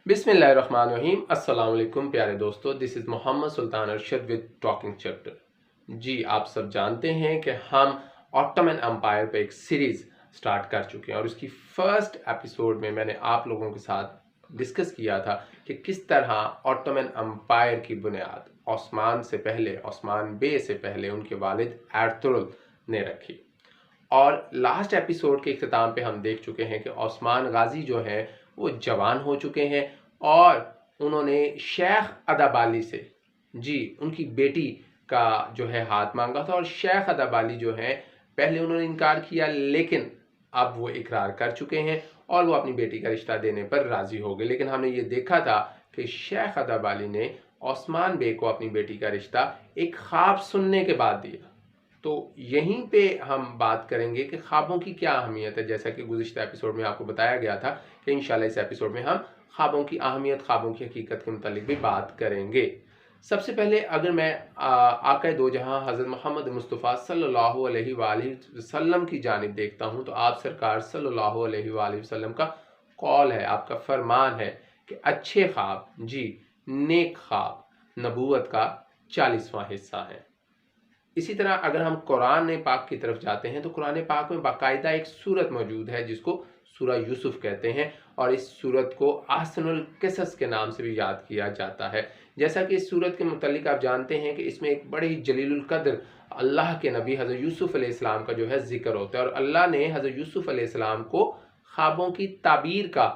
बिस्मिल्लाहिर्रहमानिर्रहीम। अस्सलाम वालेकुम प्यारे दोस्तों, this is Mohammad Sultan Arshad with talking chapter. जी, आप सब जानते हैं कि हम ऑटोमन एम्पायर पे एक सीरीज़ स्टार्ट कर चुके हैं और उसकी फर्स्ट एपिसोड में मैंने आप लोगों के साथ डिस्कस किया था कि किस तरह ऑटोमन एम्पायर की बुनियाद ओस्मान से पहले, ओस्मान बे से पहले उनके वालिद एर्तुगरुल ने रखी। और लास्ट एपिसोड के इख्तिताम पे हम देख चुके हैं कि ओस्मान गाजी जो है वो जवान हो चुके हैं और उन्होंने शेख अदाबाली से उनकी बेटी का जो है हाथ मांगा था। और शेख अदाबाली जो है पहले उन्होंने इनकार किया, लेकिन अब वो इकरार कर चुके हैं और वो अपनी बेटी का रिश्ता देने पर राज़ी हो गए। लेकिन हमने ये देखा था कि शेख अदाबाली ने ओस्मान बे को अपनी बेटी का रिश्ता एक ख्वाब सुनने के बाद दिया। तो यहीं पे हम बात करेंगे कि ख्वाबों की क्या अहमियत है, जैसा कि गुज़िश्ता एपिसोड में आपको बताया गया था कि इंशाल्लाह इस एपिसोड में हम ख्वाबों की अहमियत, ख्वाबों की हकीकत के मुतालिक भी बात करेंगे। सबसे पहले अगर मैं आका दो जहां हज़रत मोहम्मद मुस्तफ़ा सल्लल्लाहु अलैहि वसल्लम की जानिब देखता हूं, तो आप सरकार सल्लल्लाहु अलैहि वसल्लम का कौल है, आपका फरमान है कि अच्छे ख्वाब, नेक ख्वाब नबूवत का 40वां हिस्सा है। इसी तरह अगर हम कुरान पाक की तरफ जाते हैं तो कुरान पाक में बाकायदा एक सूरत मौजूद है जिसको सूरह यूसुफ कहते हैं, और इस सूरत को अहसनुल क़िसस के नाम से भी याद किया जाता है। जैसा कि इस सूरत के मुतालिक आप जानते हैं कि इसमें एक बड़े ही जलीलुल कद्र अल्लाह के नबी हज़रत यूसुफ अलैहिस्सलाम का जो है ज़िक्र होता है, और अल्लाह ने हज़रत यूसुफ अलैहिस्सलाम को ख्वाबों की ताबीर का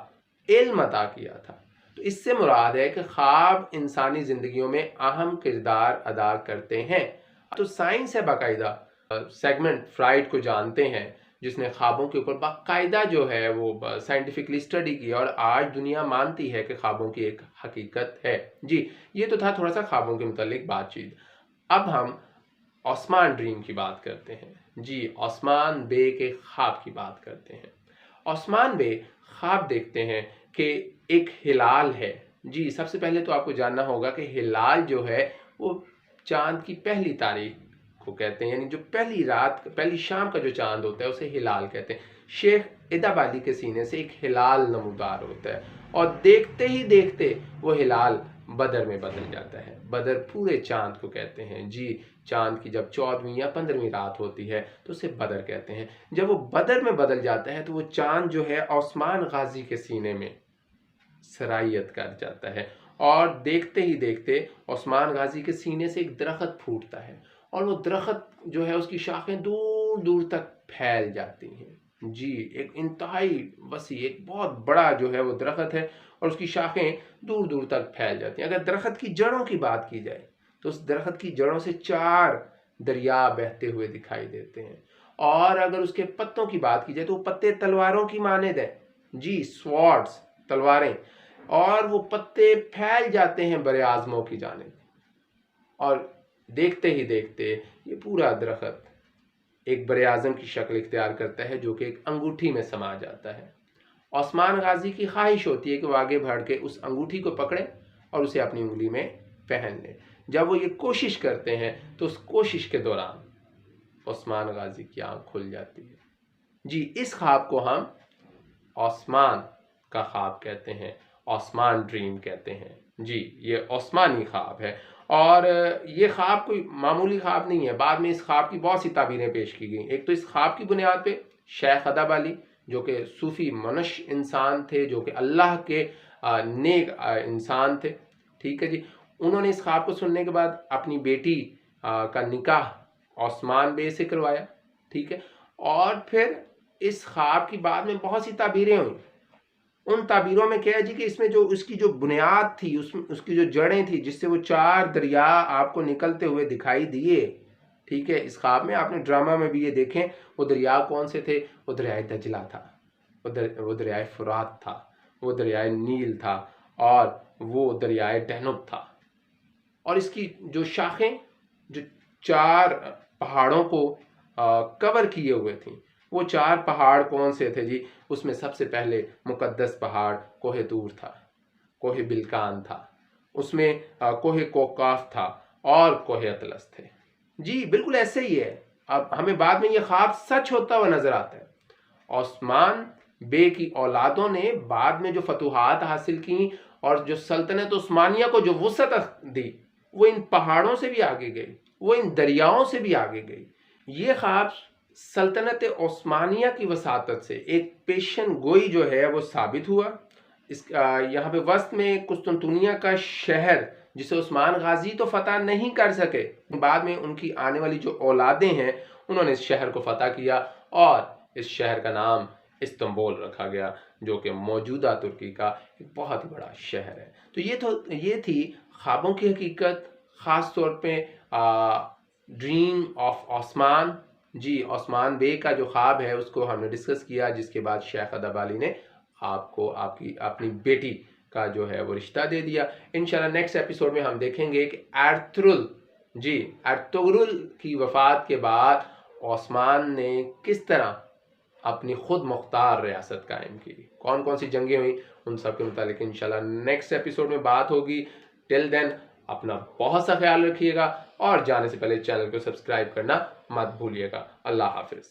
इल्म अता किया था। तो इससे मुराद है कि ख्वाब इंसानी ज़िंदगियों में अहम किरदार अदा करते हैं। तो साइंस है बाकायदा, सेगमेंट फ्राइड को जानते हैं जिसने ख्वाबों के ऊपर बाकायदा जो है वो साइंटिफिकली स्टडी की, और आज दुनिया मानती है कि ख्वाबों की एक हकीकत है। ये तो था थोड़ा सा ख्वाबों के मुतालिक बातचीत। अब हम ओस्मान ड्रीम की बात करते हैं। ओस्मान बे के ख्वाब की बात करते हैं। ओस्मान बे ख्वाब देखते हैं कि एक हिलाल है। सबसे पहले तो आपको जानना होगा कि हिलाल जो है वो चांद की पहली तारीख को कहते हैं, यानी जो पहली रात, पहली शाम का जो चांद होता है उसे हिलाल कहते हैं। शेख अदाबाली के सीने से एक हिलाल नमूदार होता है और देखते ही देखते वो हिलाल बदर में बदल जाता है। बदर पूरे चांद को कहते हैं। चांद की जब 14वीं या 15वीं रात होती है तो उसे बदर कहते हैं। जब वो बदर में बदल जाता है तो वो चांद जो है ओस्मान गाजी के सीने में सरायत कर जाता है, और देखते ही देखते ओस्मान गाजी के सीने से एक दरख्त फूटता है, और वो दरख्त जो है उसकी शाखें दूर दूर तक फैल जाती हैं। एक इंतहाई वसी, एक बहुत बड़ा जो है वो दरख्त है और उसकी शाखें दूर दूर तक फैल जाती हैं। अगर दरख्त की जड़ों की बात की जाए तो उस दरख्त की जड़ों से 4 दरिया बहते हुए दिखाई देते हैं, और अगर उसके पत्तों की बात की जाए तो वो पत्ते तलवारों की मानद हैं। स्वॉर्ड्स, तलवारें, और वो पत्ते फैल जाते हैं बरे आज़मों की जानिब, और देखते ही देखते ये पूरा दरख्त एक बरे आज़म की शक्ल इख्तियार करता है जो कि एक अंगूठी में समा जाता है। ओस्मान गाजी की ख्वाहिश होती है कि वो आगे बढ़ के उस अंगूठी को पकड़े और उसे अपनी उंगली में पहन ले। जब वो ये कोशिश करते हैं तो उस कोशिश के दौरान ओस्मान गाजी की आँख खुल जाती है। इस ख्वाब को हम ओस्मान का ख्वाब कहते हैं, ओस्मान ड्रीम कहते हैं। ये ओस्मानी ख्वाब है, और ये ख्वाब कोई मामूली ख्वाब नहीं है। बाद में इस ख्वाब की बहुत सी ताबीरें पेश की गई। एक तो इस ख्वाब की बुनियाद पे शेख अदाबाली जो कि सूफ़ी मनुष्य इंसान थे, जो कि अल्लाह के नेक इंसान थे, ठीक है उन्होंने इस ख्वाब को सुनने के बाद अपनी बेटी का निकाह ओस्मान बे से करवाया, ठीक है। और फिर इस ख्वाब की बाद में बहुत सी ताबीरें हुई। उन ताबीरों में क्या है कि इसमें जो उसकी जो बुनियाद थी, उसकी जो जड़ें थी, जिससे वो 4 दरिया आपको निकलते हुए दिखाई दिए, ठीक है। इस ख्वाब में आपने ड्रामा में भी ये देखें, वो दरिया कौन से थे? वो दरियाए दजला था, वो दरियाए फुरात था, वो दरियाए नील था, और वो दरियाए डैनुब था। और इसकी जो शाखें जो 4 पहाड़ों को कवर किए हुए थी, वो 4 पहाड़ कौन से थे? उसमें सबसे पहले मुकद्दस पहाड़ कोहे तूर था, कोहे बिलकान था, उसमें कोहे कोकाफ था, और कोहे अतलस थे। बिल्कुल ऐसे ही है। अब हमें बाद में ये ख्वाब सच होता हुआ नजर आता है। ओस्मान بے کی اولادوں نے بعد میں جو فتوحات حاصل کی اور جو سلطنت عثمانیہ کو جو وسعت دی، وہ ان پہاڑوں سے بھی آگے گئی، وہ ان دریاؤں سے بھی آگے گئی۔ یہ خواب سلطنت عثمانیہ کی وساطت سے ایک پیشن گوئی جو ہے وہ ثابت ہوا۔ یہاں پہ وسط میں قسطنطنیہ کا شہر جسے عثمان غازی تو فتح نہیں کر سکے، بعد میں ان کی آنے والی جو اولادیں ہیں انہوں نے اس شہر کو فتح کیا اور اس شہر کا نام استنبول رکھا گیا، جو کہ موجودہ ترکی کا ایک بہت ہی بڑا شہر ہے۔ تو یہ تھی خوابوں کی حقیقت، خاص طور پہ ڈریم آف عثمان۔ جی، عثمان بے کا جو خواب ہے اس کو ہم نے ڈسکس کیا، جس کے بعد شیخ ادب علی نے آپ کو اپنی بیٹی کا جو ہے وہ رشتہ دے دیا۔ انشاءاللہ نیکسٹ ایپیسوڈ میں ہم دیکھیں گے کہ ارطغرل کی وفات کے بعد عثمان نے کس طرح اپنی خود مختار ریاست قائم کی، کون کون سی جنگیں ہوئیں، ان سب کے متعلق انشاءاللہ نیکسٹ ایپیسوڈ میں بات ہوگی۔ ٹل دین اپنا بہت سا خیال رکھیے گا اور جانے سے پہلے چینل کو سبسکرائب کرنا مت بھولیے گا۔ اللہ حافظ۔